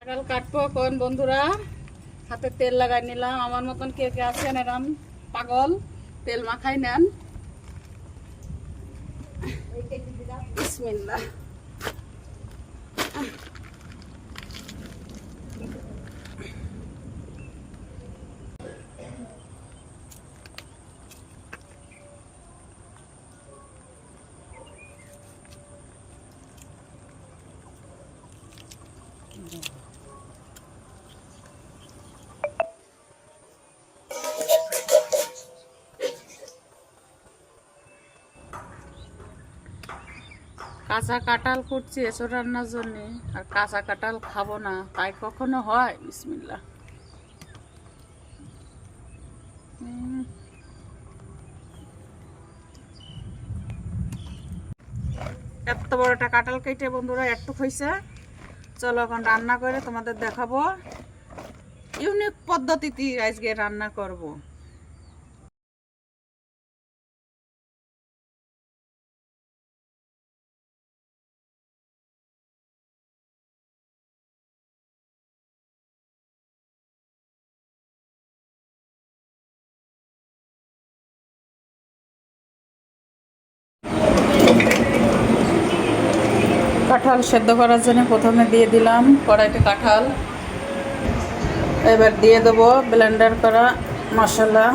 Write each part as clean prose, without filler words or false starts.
কাঁঠাল কাটবো কোন বন্ধুরা, হাতে তেল লাগাই নিলাম। আমার মতন কে কে আছেন এরম পাগল তেল মাখাই নেন। বিসমিল্লাহ। কাঁচা কাঁঠাল কুটছি এসব রান্নার জন্য, আর কাঁচা কাঁঠাল খাবো না তাই কখনো হয়? বিসমিল্লাহ। এত বড় একটা কাঁঠাল কেটে বন্ধুরা একটু হয়েছে। চলো এখন রান্না করে তোমাদের দেখাবো। ইউনিক পদ্ধতিতে আজকে রান্না করব। কাঁঠাল সেদ্ধ করার জন্য প্রথমে দিয়ে দিলাম কড়াইতে কাঁঠাল। এবার দিয়ে দেবো ব্লেন্ডার করা মশলা।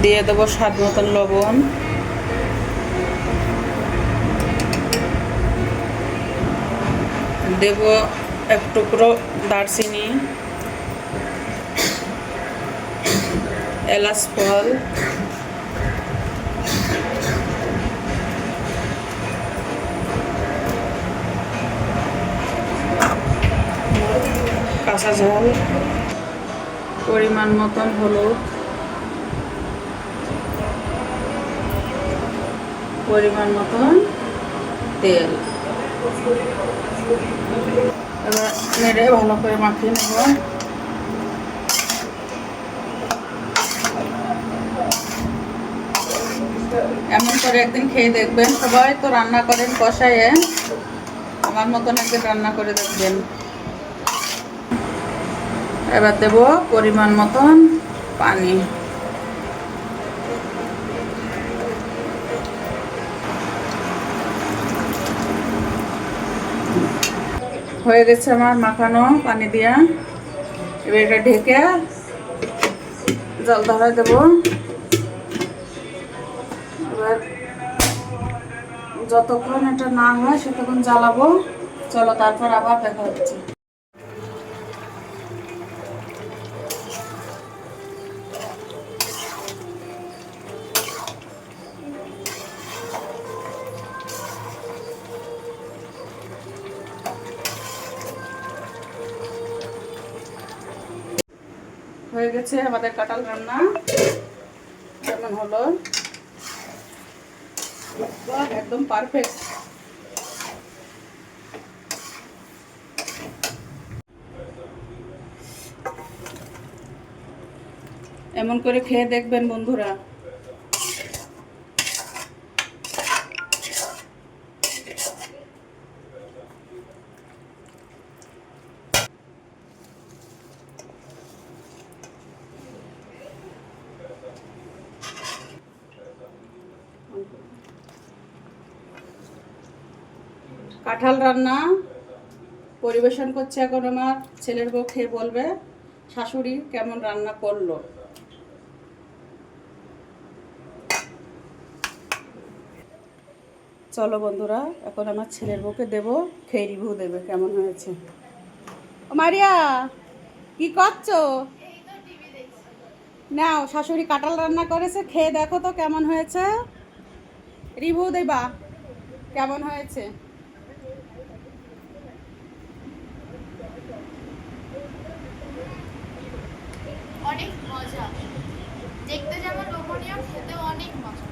দিয়ে দেবো স্বাদ মতন লবণ। দেব এক টুকরো দারচিনি, এলাচ ফল, কাঁচা ঝাল, পরিমাণ মতন হলুদ, পরিমাণ মতন তেল। এবার নেড়ে ভালো করে মাখিয়ে নেব। এমন করে একদিন খেয়ে দেখবেন। সবাই তো রান্না করেন কষাইয়ে, আমার মতন একদিন রান্না করে দেখবেন। এবার দেব পরিমাণ মতন পানি। হয়ে গেছে আমার মাখানো পানি দিয়া। এবার এটা ঢেকে জল ধরাই দেব। এবার যতক্ষণ এটা না হয় ততক্ষণ জ্বালাবো। চলো তারপর আবার দেখা হচ্ছে। হয়ে গেছে আমাদের কাঁঠাল রান্না। কেমন হলো? একদম পারফেক্ট। এমন করে খেয়ে দেখবেন বন্ধুরা। কাঁঠাল রান্না পরিবেশন করছে এখন আমার ছেলের বউ, খেয়ে বলবে শাশুড়ি কেমন রান্না করলো। চলো বন্ধুরা, এখন আমার ছেলের বউকে দেবো, খেয়ে রিভিউ দেবে কেমন হয়েছে। ও মারিয়া, কি করছো? নাও, শাশুড়ি কাঁঠাল রান্না করেছে, খেয়ে দেখো তো কেমন হয়েছে। রিভিউ দেবা কেমন হয়েছে। অনেক মজা, দেখতে যেমন লোভনীয়, খেতে অনেক মজা।